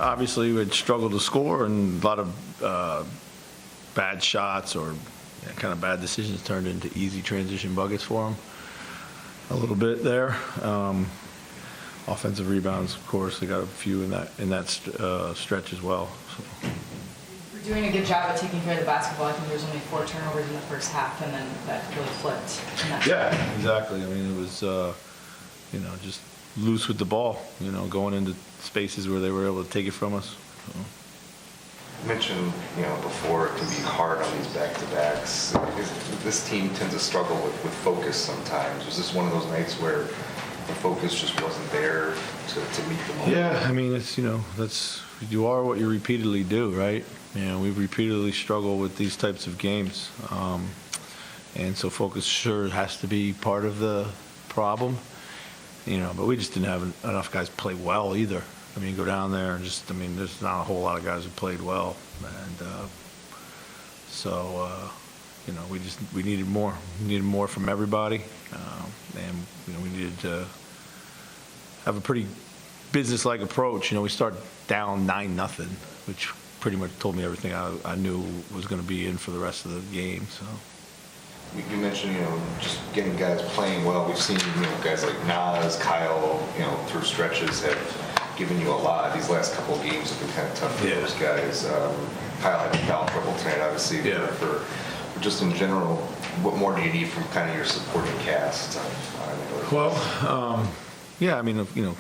obviously we'd struggled to score, and a lot of bad shots or kind of bad decisions turned into easy transition buckets for them a little bit there. Offensive rebounds, of course, they got a few in that stretch as well. So. We're doing a good job at taking care of the basketball. I think there's only 4 turnovers in the first half, and then that really flipped. Yeah, exactly. I mean, it was just loose with the ball, going into spaces where they were able to take it from us. So. You mentioned, before it can be hard on these back-to-backs. This team tends to struggle with focus sometimes. Was this one of those nights where the focus just wasn't there to meet the moment? Yeah, I mean, it's, you are what you repeatedly do, right? We've repeatedly struggled with these types of games. And so focus sure has to be part of the problem, but we just didn't have enough guys play well either. I mean, go down there and there's not a whole lot of guys who played well. And we needed more. We needed more from everybody. And we needed to have a pretty business-like approach. We start down 9-0, which pretty much told me everything I knew was going to be in for the rest of the game. So. You mentioned, just getting guys playing well. We've seen, guys like Nas, Kyle, through stretches have given you a lot. These last couple of games have been kind of tough for those guys. Kyle had foul trouble tonight, obviously. Yeah. For just in general, what more do you need from kind of your supporting cast?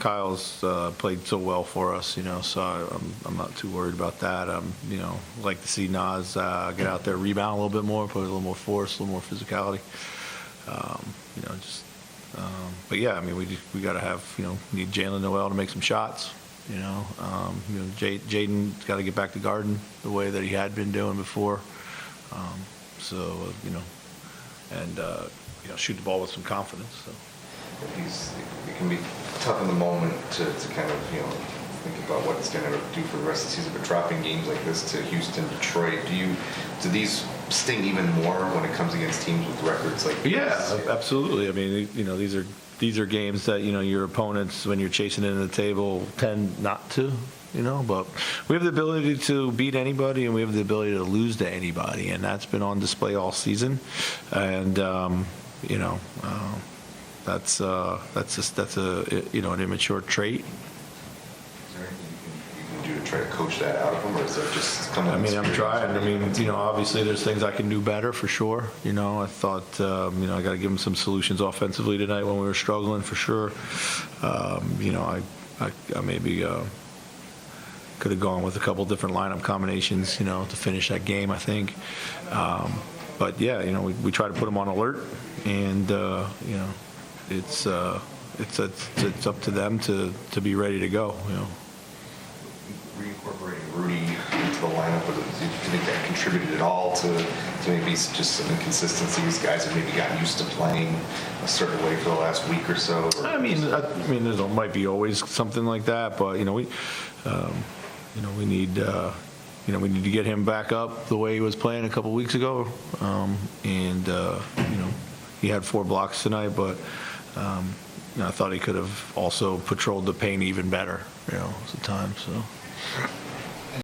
Kyle's played so well for us, so I'm not too worried about that. Like to see Nas get out there, rebound a little bit more, put a little more force, a little more physicality. But yeah, we got to have, need Jalen Noel to make some shots. Jaden's got to get back to guarding the way that he had been doing before. Shoot the ball with some confidence. So. It can be tough in the moment to kind of, think about what it's going to do for the rest of the season. But dropping games like this to Houston, Detroit, do these sting even more when it comes against teams with records like this? Yeah, absolutely. I mean, these are games that your opponents, when you're chasing into the table, tend not to. But we have the ability to beat anybody, and we have the ability to lose to anybody, and that's been on display all season. And that's an immature trait. Is there anything you can do to try to coach that out of them, or is that just coming? I'm trying. Obviously there's things I can do better for sure. I thought I got to give them some solutions offensively tonight when we were struggling for sure. I maybe could have gone with a couple different lineup combinations, to finish that game, I think. But yeah, we try to put them on alert, and it's up to them to be ready to go. Reincorporating Rudy into the lineup, do you think that contributed at all to maybe just some inconsistencies? Guys have maybe gotten used to playing a certain way for the last week or so. There might be always something like that, but we need to get him back up the way he was playing a couple weeks ago, he had 4 blocks tonight, but I thought he could have also patrolled the paint even better, at the time. So.